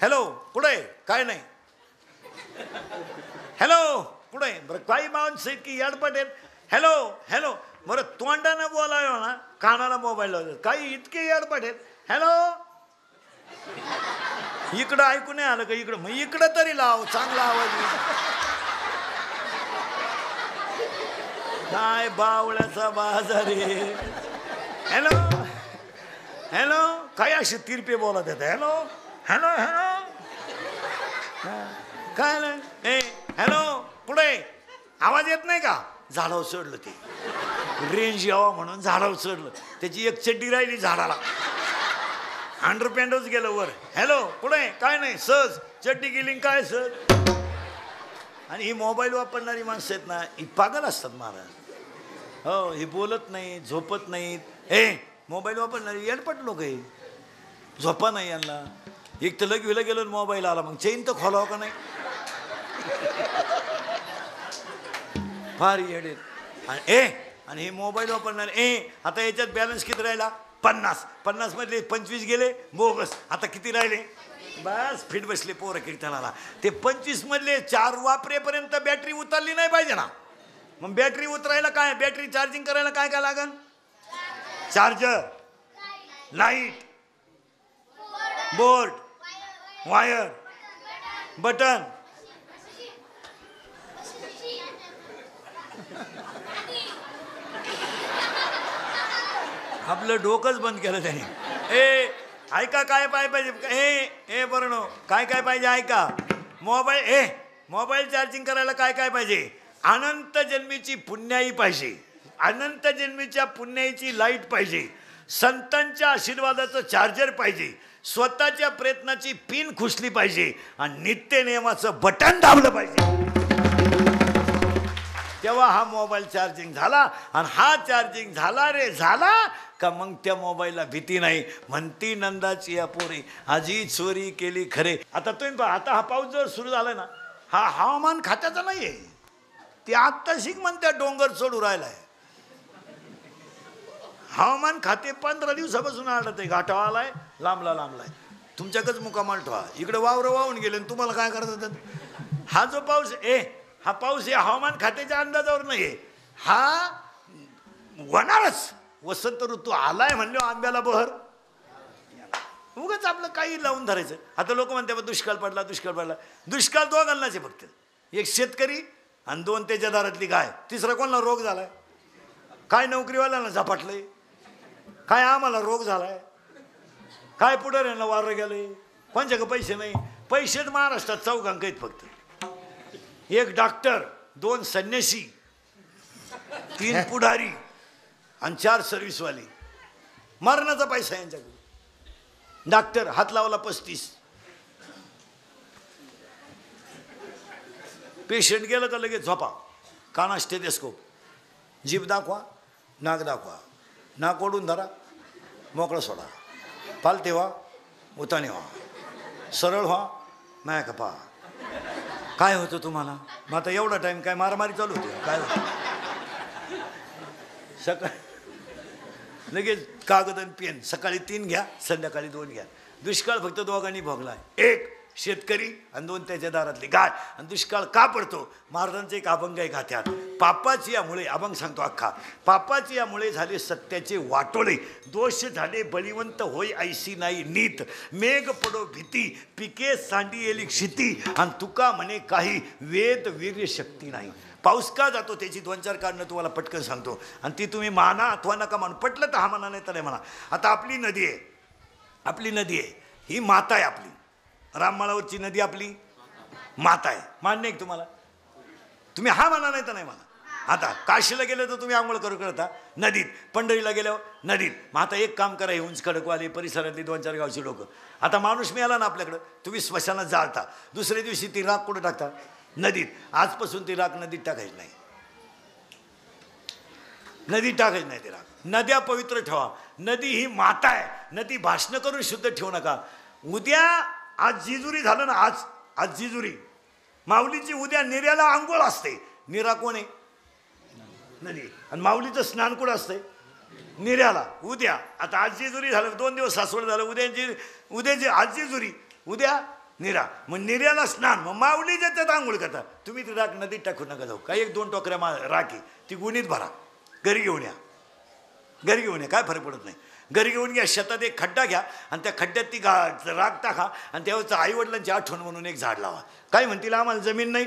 Hello कुठे काय नाही, हॅलो कुठे बरं काही माणसं की याडपट आहेत. हॅलो हॅलो बरं तोंडानं बोलावं ना, कानाला मोबाईल लावतात. काही इतके याडपट आहेत. हॅलो इकडं ऐकू नाही आलं का इकडं, मग इकडं तरी लाव, चांगला आवाज. काय बावळ्याचा बाजार आहे. हॅलो हॅलो काय असे तिरपे बोलत येत. हॅलो हॅलो हॅलो काय नाही. ए हॅलो पुढे आवाज येत नाही का. झाडावर चढलं ते, रेंज यावं म्हणून झाडावर चढलं. त्याची एक चड्डी राहिली झाडाला, अंडरपॅन्टच गेलं वर. हॅलो पुढे काय नाही, सहज चड्डी गेली काय सहज. आणि ही मोबाईल वापरणारी माणसं आहेत ना, ही पागल असतात महाराज. हो हे बोलत नाही, झोपत नाहीत. हे मोबाईल वापरणारी येडपट लोक आहे. झोपा नाही यांना. एक तर लगविला गेलो मोबाईल आला, मग चेन तर खोलावं का नाही. फार येडे. आणि हे मोबाईल वापरणारे आता याच्यात बॅलन्स किती राहिला 50 मधले 25 गेले बोगस. आता किती राहिले बस फिट बसले पोरं कीर्तनाला. ते 25 मधले 4 वापरेपर्यंत बॅटरी उतरली नाही पाहिजे ना. मग बॅटरी उतरायला काय, बॅटरी चार्जिंग करायला काय काय लागन. Charger, light, board, wire, button. आपलं डोकंच बंद केलं त्याने. ऐका काय पाहिजे बरं नो काय काय पाहिजे ऐका. मोबाईल चार्जिंग करायला काय काय पाहिजे. अनंत जन्मीची पुण्याई पाहिजे, अनंत जन्मीच्या पुण्याईची लाईट पाहिजे, संतांच्या आशीर्वादाचं चार्जर पाहिजे, स्वतःच्या प्रयत्नाची पिन खुसली पाहिजे आणि नित्य नियमाचं बटन दाबलं पाहिजे. तेव्हा हा मोबाईल चार्जिंग झाला. आणि हा चार्जिंग झाला रे झाला का मग त्या मोबाईलला भीती नाही. म्हणती नंदाची या पोरी आजी चोरी केली खरे. आता तुम्ही पहा, आता हा पाऊस जर सुरू झाला ना, हा हवामान खात्याचा नाही आहे. ते आत्ता शिक म्हणत्या डोंगर चढू राहिलाय. हवामान खाते 15 दिवसापासून आढळत आहे घाटावा आलाय, लांबला लांबलाय. तुमच्याकच मुकामाल ठेवा. इकडे वावरं वाहून गेले तुम्हाला काय करतात. हा जो पाऊस हा पाऊस या हवामान खात्याच्या अंदाजावर नाहीये. हा होणारच. वसंत ऋतू आलाय म्हणले आंब्याला बहर. उगाच आपलं काही लावून धरायचं. आता लोक म्हणते दुष्काळ पडला दुष्काळ पडला. दुष्काळ दोघांनाच आहे फक्त. एक शेतकरी आणि 2 त्याच्या दारातली गाय. तिसरा कोणाला रोग झालाय काय, नोकरीवाल्यांना झपाटलंय काय, आम्हाला रोग झालाय काय, पुढाऱ्यांना वारं गेलंय, कोणच्याकडे पैसे नाही. पैसेच महाराष्ट्रात 4 अंक आहेत फक्त. 1 डॉक्टर, 2 संन्यासी, 3 पुढारी आणि 4 सर्व्हिसवाले. मरणाचा पैसा यांच्याकडे. डॉक्टर हात लावला 35, पेशंट गेलं का लगेच झोपा, काना स्टेथोस्कोप, जीभ दाखवा, नाक दाखवा, नाक ओढून धरा, मोकळं सोडा, पालते व्हा, उताने व्हा, सरळ व्हा, माया खपा. काय होतं तुम्हाला. मग आता एवढा टाइम काय मारामारी चालू होती काय होतं. सकाळी लगेच कागद आणि पेन. सकाळी 3 घ्या, संध्याकाळी 2 घ्या. दुष्काळ फक्त दोघांनी भोगलाय. 1 शेतकरी आणि 2 त्याच्या दारातली गाय. आणि दुष्काळ का पडतो. महाराजांचे एक अभंग आहे गाथ्यात. पापाची यामुळे अभंग सांगतो अख्खा. पापाची यामुळे झाले सत्याचे वाटोळे, दोष झाले बळीवंत होय ऐशी नाही नीत, मेघ पडो भीती पिके सांडी येली क्षिती, आणि तुका म्हणे काही वेद वीर्य शक्ती नाही. पाऊस का जातो त्याची 2-4 कारणं तुम्हाला पटकन सांगतो. आणि ती तुम्ही माना अथवा नका मानू. पटलं तर हा म्हणा, नाही तर नाही म्हणा. आता आपली नदी आहे, ही माता आहे आपली. राममाळावरची नदी आपली माता आहे. मान्य आहे तुम्हाला. तुम्ही हा म्हणा नाही तर नाही म्हणा. आता काशीला गेलं तर तुम्ही आंघोळ करू करता नदीत, पंढरीला गेल्यावर नदीत. मग आता एक काम करा, हे उंच खडकवाले परिसरातली 2-4 गावची लोक. आता माणूस मिळाला ना आपल्याकडं, तुम्ही स्मशानात जाळता. दुसऱ्या दिवशी ती राख कुठं टाकता, नदीत. आजपासून ती राख नदीत टाकायची नाही, नदीत टाकायची नाही ती राख. नद्या पवित्र ठेवा. नदी ही माता आहे. नदी भाषणं करून शुद्ध ठेवू नका. उद्या आज जिजुरी झालं ना, आज जिजुरी माऊलीची. उद्या निर्याला आंघोळ असते. निरा कोण आहे, नदी. आणि माऊलीचं स्नान कुठं असतंय, निर्याला. उद्या आता आज जेजुरी झालं, 2 दिवस सासवड झालं, उद्याची आज जेजुरी, उद्या निरा. मग निर्याला स्नान, मग माऊली त्याच्यात आंघोळ करता. तुम्ही ती राख नदीत टाकू नका जाऊ. काही 1-2 टोकऱ्या राखी ती गुणीत भरा, घरी घेऊन या. घरी घेऊन या, काय फरक पडत नाही. घरी घेऊन घ्या, शेतात एक खड्डा घ्या आणि त्या खड्ड्यात ती राख टाका आणि त्यावेळेस आईवडिलांची आठवण म्हणून एक झाड लावा. काय म्हणतील आम्हाला जमीन नाही,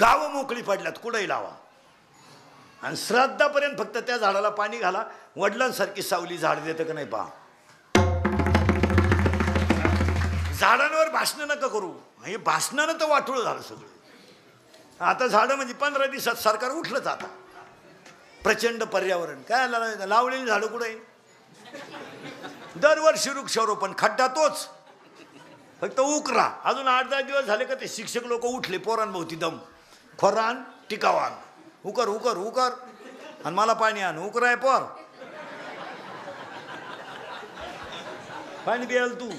गावं मोकळी पडल्यात, कुठंही लावा. आणि श्राद्धापर्यंत फक्त त्या झाडाला पाणी घाला. वडिलांसारखी सावली झाड देतं का नाही पहा. झाडांवर भाषणं नका करू. हे भाषणानं तर वाटोळं झालं सगळं. आता झाडं म्हणजे 15 दिवसात सरकार उठलंच. आता प्रचंड पर्यावरण काय लावलेली झाडं कुठे. दरवर्षी वृक्षारोपण, खड्डा तोच, फक्त उकरा. अजून 8-10 दिवस झाले का ते शिक्षक लोक उठले पोरांभोवती दम, खोरान टिकावान, उकर उकर उकर आणि मला पाणी आण. उकराय पोर, पाणी द्याल तू.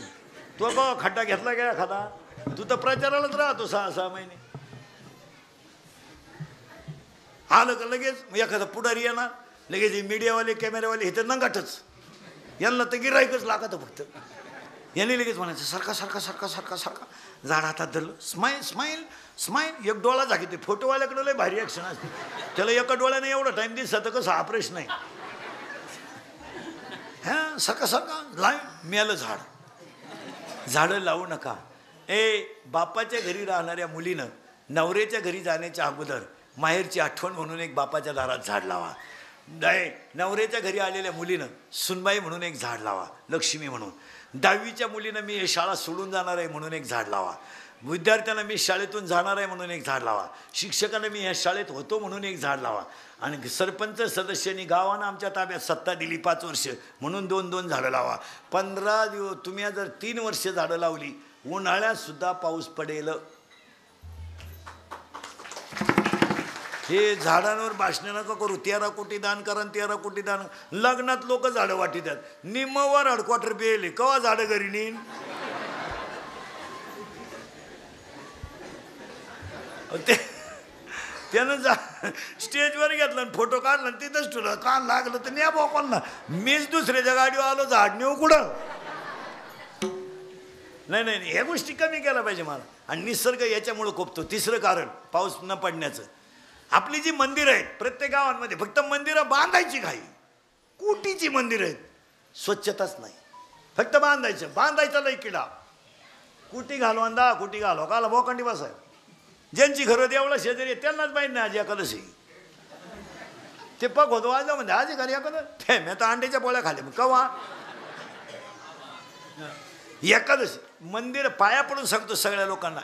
तो का खड्डा घेतला काय एखादा? तू तर प्रचारालाच राहतो 6-6 महिने. आलं का लगेच एखादा पुढारी येणार, लगेच मीडियावाले कॅमेरावाले हे तर नंगाटच. यांना तर गिराईकच लागत फक्त. यांनी लगेच म्हणायचं सारखा सारखा सारखा सारखा सारखा झाड हातात धरलं, स्माईल स्माईल स्माईल. एक डोळा झाकी फोटोवाल्याकडं लय भारी ॲक्शन असते. त्याला एका डोळ्याने एवढा टाईम दिसत कसं हा प्रश्न आहे. हां सारखा सारखा लाईन मेलं झाड. झाडं लावू नका. बापाच्या घरी राहणाऱ्या मुलीनं नवऱ्याच्या घरी जाण्याच्या अगोदर माहेरची आठवण म्हणून एक बापाच्या दारात झाड लावा. नवऱ्याच्या घरी आलेल्या मुलीनं सुनबाई म्हणून एक झाड लावा, लक्ष्मी म्हणून. 10वीच्या मुलीनं मी हे शाळा सोडून जाणार आहे म्हणून एक झाड लावा. विद्यार्थ्यांना मी शाळेतून जाणार आहे म्हणून एक झाड लावा. शिक्षकांना मी ह्या शाळेत होतो म्हणून एक झाड लावा. आणि सरपंच सदस्यांनी गावानं आमच्या ताब्यात सत्ता दिली 5 वर्ष म्हणून 2-2 झाडं लावा. 15 दिवस तुम्ही जर 3 वर्ष झाडं लावली, उन्हाळ्यात सुद्धा पाऊस पडेल. हे झाडांवर भाषण नका करू. 13 कोटी दान करा, 13 कोटी दान. लग्नात लोक झाडं वाटितात. निम्मवर हेडक्वार्टर पेले कवा झाडं घरी नेईन. त्यानं स्टेजवर घेतलं आणि फोटो काढला आणि तिथंच ठेवलं. कान लागलं तर न्या बोकलना. मीच दुसऱ्याच्या गाडीवर आलो, झाड नेऊ कुठं. नाही नाही, ह्या गोष्टी कमी केल्या पाहिजे मला. आणि निसर्ग याच्यामुळं कोपतो. 3रं कारण पाऊस न पडण्याचं. आपली जी मंदिरं आहेत प्रत्येक गावांमध्ये, फक्त मंदिरं बांधायची घाई. कोटीची मंदिरं आहेत, स्वच्छताच नाही. फक्त बांधायचं लई किडा. कुटी घालवा 10 कोटी घालवा, काला बोकांडी बसाय. ज्यांची घरं देवळं शेजारी त्यांनाच माहीत नाही आज एकादशी. ते पग होतो आज म्हणजे आज घरी एखादं मी आता अंड्याच्या पोळ्या खाल्या. मग कवा एकादशी मंदिर पाया पडून सांगतो सगळ्या लोकांना,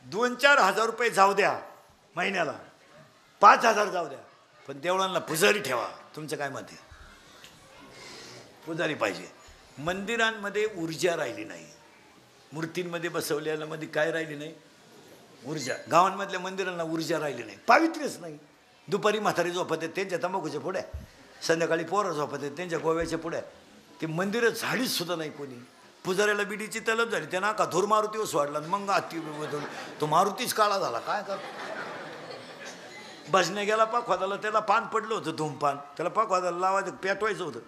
2-4 हजार रुपये जाऊ द्या महिन्याला, 5,000 जाऊ द्या, पण देवळांना पुजारी ठेवा. तुमचं काय मत आहे? पुजारी पाहिजे. मंदिरांमध्ये ऊर्जा राहिली नाही. मूर्तींमध्ये बसवलेल्या मध्ये काय राहिली नाही? ऊर्जा. गावांमधल्या मंदिरांना ऊर्जा राहिली नाही, पावित्र्यच नाही. दुपारी म्हातारी झोपत आहेत त्यांच्या तंबाखूच्या पुढ्या, संध्याकाळी पोरं झोपत आहेत त्यांच्या गोव्याच्या पुढ्या. ते मंदिरं झाडीच सुद्धा नाही कोणी. पुजाऱ्याला बिडीची तलब झाली, त्यांना का धूर मारुतीवर सोडला, मग आत्ती तो मारुतीच काळा झाला. काय कर भजने गेला पाखवादाला, त्याला पान पडलं होतं धूमपान, त्याला पाखवादाला लावायचं पेटवायचं होतं.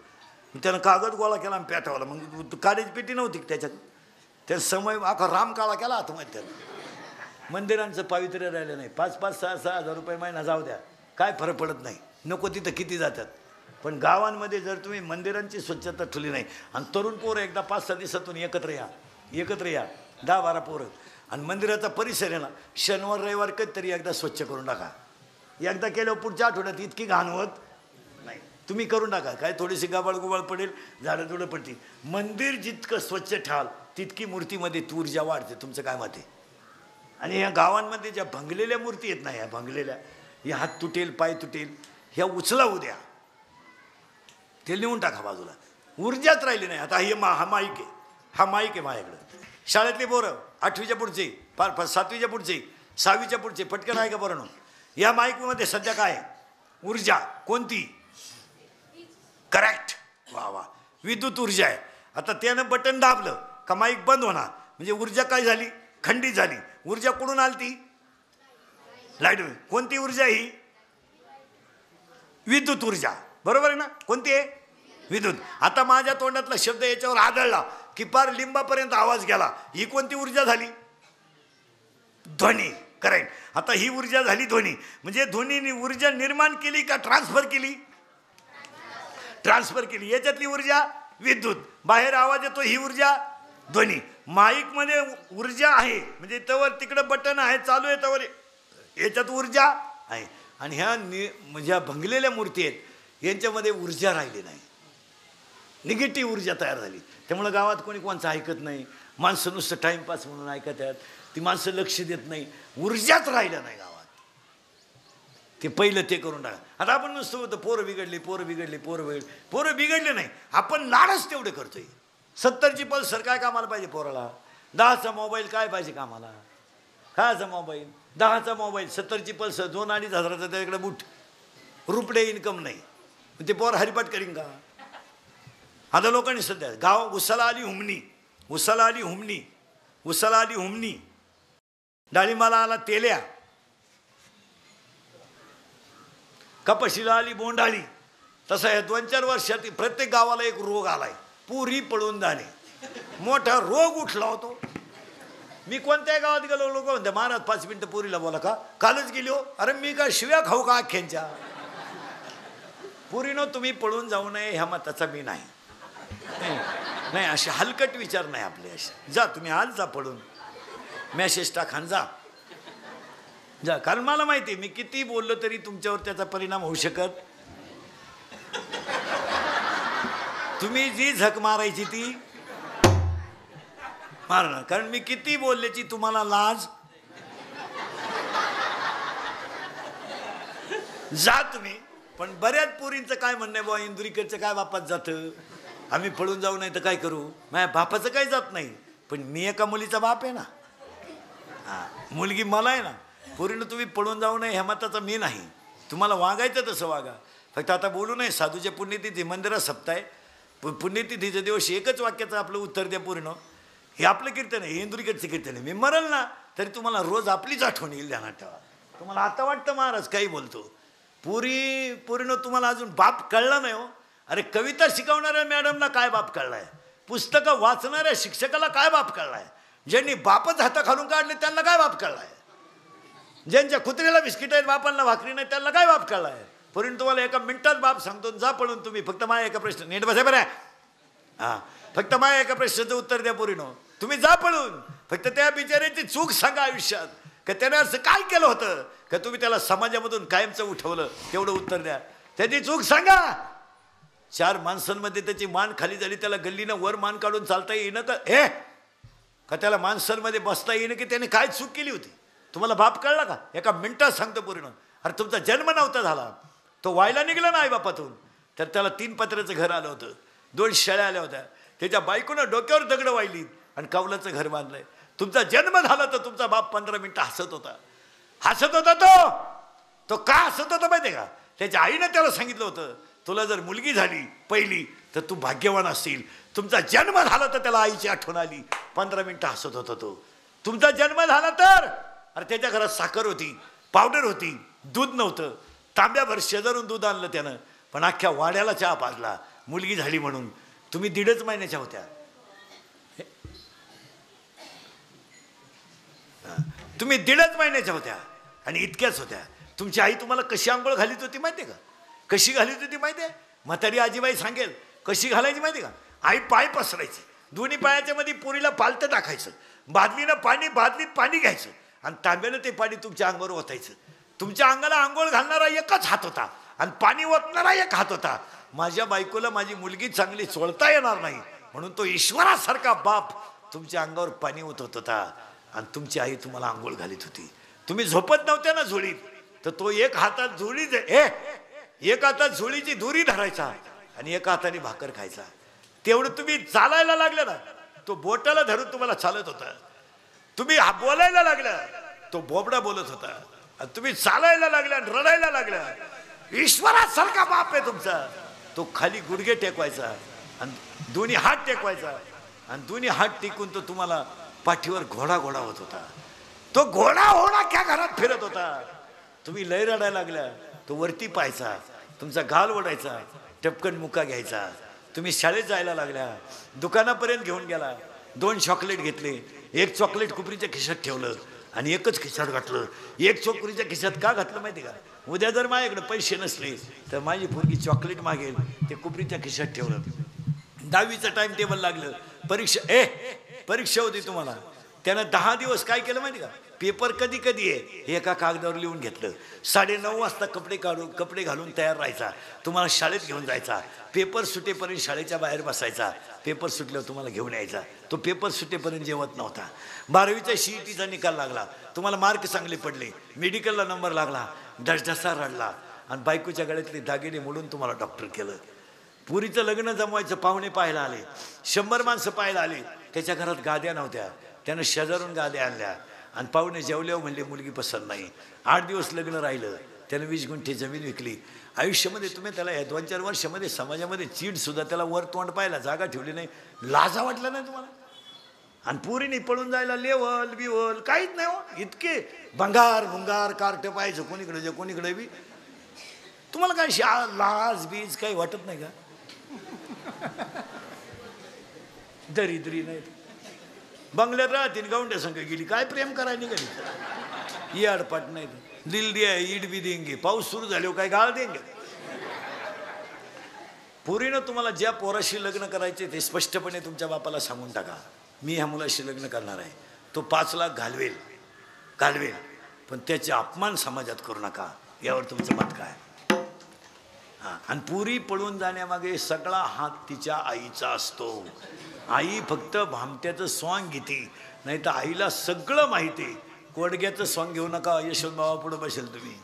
त्यानं कागद गोळा केला आणि पेटवला. मग काडीची पेटी नव्हती त्याच्यात, त्या समय अख्खा राम काळा केला आतमध्ये. त्याला मंदिरांचं पावित्र्य राहिलं नाही. 5-5, 6-6 हजार रुपये महिना जाऊ द्या, काय फरक पडत नाही. नको तिथं किती जातात. पण गावांमध्ये जर तुम्ही मंदिरांची स्वच्छता ठेवली नाही, आणि तरुण पोरं एकदा 5-6 दिवसातून एकत्र या 10-12 पोरं, आणि मंदिराचा परिसर आहे ना शनिवार रविवार कधीतरी एकदा स्वच्छ करून टाका. एकदा केल्यावर पुढच्या आठवड्यात इतकी घाण होत नाही. तुम्ही करून टाका. काय थोडीशी गबाळ पडेल, झाडं थोडं पडतील. मंदिर जितकं स्वच्छ ठेवाल तितकी मूर्तीमध्ये ऊर्जा वाढते. तुमचं काय मत आहे? आणि ह्या गावांमध्ये ज्या भंगलेल्या मूर्ती आहेत ना, ह्या भंगलेल्या, हे हात तुटेल पाय तुटेल, ह्या उचला उद्या, ते लिहून टाका बाजूला. ऊर्जाच राहिली नाही. आता हे हा माईक आहे माझ्याकडं. शाळेतले पोरं 8वीच्या पुढचे, फार 7वीच्या पुढचे, 6वीच्या पुढचे पटकन आहे का बरं? या माईकमध्ये सध्या काय ऊर्जा? कोणती? करेक्ट, वा वा, विद्युत ऊर्जा आहे. आता त्यानं बटन दाबलं का माईक बंद होणार, म्हणजे ऊर्जा काय झाली? खंडित झाली. ऊर्जा कुठून आली? ती लाईट. कोणती ऊर्जा ही? विद्युत ऊर्जा. बरोबर आहे ना? कोणती आहे? विद्युत. आता माझ्या तोंडातला शब्द याच्यावर आदळला की पार लिंबापर्यंत आवाज गेला. ही कोणती ऊर्जा झाली? ध्वनी. करेक्ट. आता ही ऊर्जा झाली ध्वनी. म्हणजे ध्वनीने ऊर्जा निर्माण केली का ट्रान्सफर केली? ट्रान्सफर केली. याच्यातली ऊर्जा विद्युत. बाहेर आवाज येतो ही ऊर्जा ध्वनी. माईक मध्ये ऊर्जा आहे म्हणजे त्यावर तिकडे बटन आहे, चालू आहे त्यावर, याच्यात ऊर्जा आहे. आणि ह्या म्हणजे भंगलेल्या मूर्ती आहेत यांच्यामध्ये ऊर्जा राहिली नाही, निगेटिव्ह ऊर्जा तयार झाली. त्यामुळे गावात कोणी कोणचं ऐकत नाही. माणसं नुसतं टाइमपास म्हणून ऐकत आहेत. ती माणसं लक्ष देत नाही. ऊर्जाच राहिलं नाही गावात. ते पहिलं ते करून टाका. आता आपण नुसतं होतं पोरं बिघडली, पोरं बिघडली, पोरं बिघडली. पोरं बिघडले नाही, आपण लाडच तेवढे करतोय. 70ची पल्सर काय कामाला पाहिजे पोराला? 10चा मोबाईल काय पाहिजे कामाला? कायचा मोबाईल? 10चा मोबाईल, 70ची पल्सर, 2-2.5 हजाराचा त्याच्याकडे बूट, रुपडे इन्कम नाही. ते पोर हरिपाठ करीन का? आता लोकांनी सध्या गाव उसाला आली हुमणी, उसाला आली हुमणी, उसाला आली हुमणी, डाळिंबाला आला तेल्या, कपाशीला आली बोंडाळी. तसं या 2-4 वर्षात प्रत्येक गावाला एक रोग आलाय, पुरी पळून जाणे. मोठा रोग उठला होतो. मी कोणत्या गावात गेलो, लोक म्हणते महाराज 5 मिनिटं पुरीला बोला का? कालच गेलो. अरे मी काय शिव्या खाऊ का अख्ख्यांच्या? पुरीनो तुम्ही पळून जाऊ नये ह्या मताचा मी नाही. नाही असे हलकट विचार नाही आपले असे. जा तुम्ही आज जा पळून, मेसेज टाका जा जा. कारण मला माहिती आहे मी किती बोललो तरी तुमच्यावर त्याचा परिणाम होऊ शकत. तुम्ही जी झक मारायची ती मारणार. कारण मी किती बोलल्याची तुम्हाला लाज. जा तुम्ही. पण बऱ्याच पोरींचं काय म्हणणं आहे बुवा, इंदुरीकरचं काय बापात जातं, आम्ही पळून जाऊ नाही तर काय करू? माझ्या बापाचं काही जात नाही, पण मी एका मुलीचा बाप आहे ना. हां, मुलगी मला आहे ना. पोरीनं तुम्ही पळून जाऊ नये ह्या मताचा मी नाही. तुम्हाला वागायचं तसं वागा. फक्त आता बोलू नये. साधूच्या पुण्यतिथी मंदिरात सप्ताह, पुण्यतिथीच्या दिवशी एकच वाक्याचं आपलं उत्तर द्या पोरीनं. हे आपलं कीर्तन आहे, इंदुरीकरचं कीर्तन आहे. मी मरल ना तरी तुम्हाला रोज आपलीच आठवण येईल, ध्यानात ठेवा. तुम्हाला आता वाटतं महाराज काही बोलतो. पोरीनं तुम्हाला अजून बाप कळला नाही हो. अरे कविता शिकवणाऱ्या मॅडमला काय बाप कळलाय? पुस्तकं वाचणाऱ्या शिक्षकाला काय बाप कळलाय? ज्यांनी बापच हाता खालून काढले त्यांना काय बाप कळलाय? ज्यांच्या कुत्र्याला बिस्किट आहेत बापांना भाकरी नाही त्यांना काय बाप कळलाय? पोरीनं तुम्हाला एका मिनिटात बाप सांगतो, जा पळून तुम्ही. फक्त माझ्या एका प्रश्न नीट बसा बरं. हां, फक्त माझ्या एका प्रश्नाचं उत्तर द्या पोरीनो. तुम्ही जा पळून. फक्त त्या बिचाऱ्याची चूक सांगा आयुष्यात, का त्याने असं काय केलं होतं का तुम्ही त्याला समाजामधून कायमचं उठवलं, तेवढं उत्तर द्या. त्याची चूक सांगा. 4 माणसांमध्ये त्याची मान खाली झाली, त्याला गल्लीनं वर मान काढून चालता येईन का? का त्याला माणसांमध्ये बसता येईन की त्याने काय चूक केली होती? तुम्हाला बाप कळला का? एका मिनिटात सांगतो पोरीनं. अरे तुमचा जन्म नव्हता झाला, तो व्हायला निघला ना आई बापातून, तर त्याला 3 पत्र्याचं घर आलं होतं, 2 शेळ्या आल्या होत्या, त्याच्या बायकोनं डोक्यावर दगडं वाहिली आणि कौलाचं घर बांधलंय. तुमचा जन्म झाला तर तुमचा बाप 15 मिनिटं हसत होता. हसत होता तो का हसत होता माहिती आहे का? त्याच्या आईनं त्याला सांगितलं होतं, तुला जर मुलगी झाली पहिली तर तू भाग्यवान असशील. तुमचा जन्म झाला तर त्याला आईची आठवण आली. 15 मिनिटं हसत होता तो. तुमचा जन्म झाला तर, अरे त्याच्या घरात साखर होती, पावडर होती, दूध नव्हतं, तांब्याभर शेजारून दूध आणलं त्यानं, पण अख्ख्या वाड्याला चहा पाजला मुलगी झाली म्हणून. तुम्ही 1.5 महिन्याच्या होत्या. तुम्ही 1.5 महिन्याच्या होत्या आणि इतक्याच होत्या. तुमची आई तुम्हाला कशी आंघोळ घालीत होती माहिती आहे का? कशी घालीत होती माहिती आहे? म्हातारी आजीबाई सांगेल कशी घालायची माहिती आहे का? आई पाय पसरायचे, दोन्ही पायाच्या मध्ये पोरीला पालतं टाकायचं, बादलीत पाणी घ्यायचं आणि तांब्यानं ते पाणी तुमच्या अंगावर ओतायचं. तुमच्या अंगाला आंघोळ घालणारा एकच हात होता आणि पाणी ओतणारा एक हात होता. माझ्या बायकोला माझी मुलगी चांगली चोळता येणार नाही म्हणून तो ईश्वरासारखा बाप तुमच्या अंगावर पाणी ओतत होता आणि तुमची आई तुम्हाला आंघोळ घालीत होती. तुम्ही झोपत नव्हत्या ना झोळीत, तर तो एक हातात एक हातात झोळीची दोरी धरायचा आणि एका हाताने भाकर खायचा. तेवढं तुम्ही चालायला लागलं ना, तो बोटाला धरून तुम्हाला चालत होता. तुम्ही बोलायला लागला, तो बोबडा बोलत होता. आणि तुम्ही चालायला लागल्या, रडायला लागल्या. ईश्वरासारखा बाप आहे तुमचा. तो खाली गुडघे टेकवायचा आणि दोन्ही हात टेकवायचा आणि दोन्ही हात टेकून तो तुम्हाला पाठीवर घोडा होत होता. तो घोडा क्या घरात फिरत होता. तुम्ही लय रडायला लागल्या, तो वरती पाहायचा, तुमचा गाल ओढायचा, टपकन मुका घ्यायचा, तुम्ही शाळेत जायला लागल्या, दुकानापर्यंत घेऊन गेला, 2 चॉकलेट घेतले, एक चॉकलेट कुपरीच्या खिशात ठेवलं आणि एकच खिशात घातलं. एक चॉकरीच्या खिशात का घातलं माहिती का? उद्या जर माझ्याकडे पैसे नसले तर माझी पोरगी चॉकलेट मागेल, ते कुपरीच्या खिशात ठेवलं. 10वीचं टाइम टेबल लागलं, परीक्षा होती तुम्हाला. त्यानं 10 दिवस काय केलं माहिती का? पेपर कधी कधी आहे हे एका कागदावर लिहून घेतलं. 9:30 वाजता कपडे घालून तयार राहायचा, तुम्हाला शाळेत घेऊन जायचा. पेपर सुटेपर्यंत शाळेच्या बाहेर बसायचा, पेपर सुटल्यावर तुम्हाला घेऊन यायचा. तो पेपर सुटेपर्यंत जेवत नव्हता. 12वीचा CETचा निकाल लागला, तुम्हाला मार्क चांगले पडले, मेडिकलला नंबर लागला, ढसढसा रडला आणि बायकोच्या गळ्यातले दागिने मोडून तुम्हाला डॉक्टर केलं. पुरीचं लग्न जमवायचं, पाहुणे पाहायला आले, 100 माणसं पाहायला आले. त्याच्या घरात गाद्या नव्हत्या, त्यानं शेजारून गाद्या आणल्या आणि पाहुणे जेवल्यावर म्हणले मुलगी पसंत नाही. 8 दिवस लग्न राहिलं, त्यानं 20 गुंठे जमीन विकली. आयुष्यामध्ये तुम्ही त्याला या 2-4 वर्षामध्ये समाजामध्ये चीड सुद्धा त्याला वर तोंड पाहायला जागा ठेवली नाही, लाजा वाटला नाही तुम्हाला? आणि पुरीने पळून जायला लेवल बिवल काहीच नाही हो. इतके भंगार कार्ट पाहायचं कोणीकडे जे कोणीकडे बी. तुम्हाला काय लाज बीज काही वाटत नाही का? दरिद्री नाही, बंगल्यात राहतील, गावंड्या संघ गेली, काय प्रेम करायला निघाली. अडपाट नाही, दिल दिया ईड बी देंगे, पाऊस सुरू झाल्यावर काय गाळ देंगे. पुरीनं तुम्हाला ज्या पोराशी लग्न करायचे ते स्पष्टपणे तुमच्या बापाला सांगून टाका, मी ह्या मुलाशी लग्न करणार आहे. तो 5 लाख घालवेल, पण त्याचे अपमान समाजात करू नका. यावर तुमचं मत काय? आणि पुरी पळून जाण्यामागे सगळा हात तिच्या आईचा असतो. आई फक्त भामट्याचं सॉंग घेते, नाही तर आईला सगळं माहिती आहे. कोडग्याचं सॉंग घेऊ नका, यशवंत बाबा पुढे बसेल तुम्ही.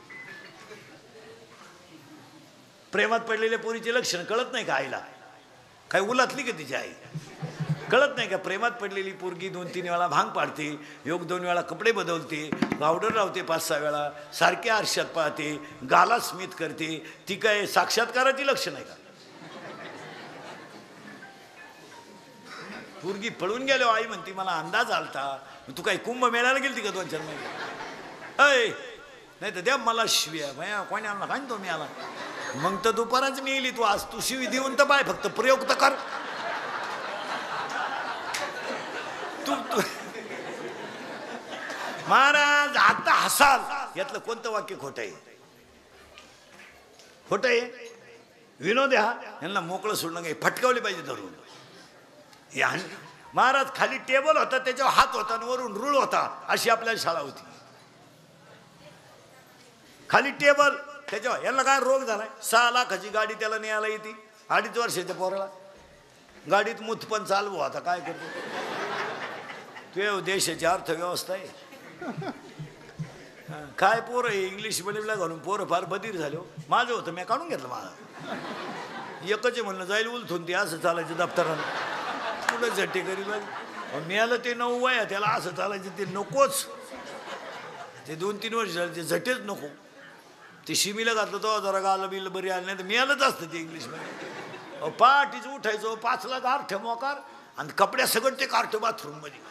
प्रेमात पडलेल्या पोरीचे लक्षण कळत नाही का आईला? काय उलातली का तिची आई? कळत नाही का? प्रेमात पडलेली पोरगी 2-3 वेळा भांग पाडते, 1-2 वेळा कपडे बदलते, पावडर लावते 5-6 वेळा, सारखे आरशात पाहते, गाला स्मित करते. ती काय साक्षात्काराची लक्षण आहे का? पोरगी पळून गेलो, आई म्हणते मला अंदाज आलता. तू काही कुंभमेळ्याला गेलती का 2-4 महिने? अय नाही तर द्या मला शिव्या, भया कोणी आणला काय तो मी आला. मग तर दुपारच मी येईल. तू आज तू शिवी देऊन तर बाय, फक्त प्रयोग तर कर. तू महाराज आता हसाल, यातलं कोणतं वाक्य खोटं आहे? खोटं आहे. विनोद हा यांना मोकळं सोडणं काही फटकावले पाहिजे धरून. महाराज खाली टेबल होता, त्याच्यावर हात होता आणि वरून रूळ होता, अशी आपल्याला शाळा होती. खाली टेबल, त्याच्यावर यांना काय रोग झालाय? 6 लाखाची गाडी त्याला न्यायला येते, 2.5 वर्षाच्या पोराला. गाडीत मूत पण चालवू, आता काय करतो? तुझ्या देशाची अर्थव्यवस्था आहे काय? पोरं इंग्लिश मिडियमला घालून पोरं फार बधीर झाले. माझं होतं, मी काढून घेतलं. मला एकच म्हणलं जाईल उलथून, ते असं चालायचं दप्तरानं कुठं झटे करी मिळालं. ते 9 वया, त्याला असं चालायचं ते नकोच. ते 2-3 वर्ष झाले ते झटेच नको. ते शिमीला घातलं तो जरा गाला बिल बरी आली, नाही तर मिळालंच असतं ते इंग्लिशमध्ये. पहाटीच उठायचो, 5 लाख अर्थ मोकार आणि कपड्या सगळं ते कार्ट बाथरूम मध्ये.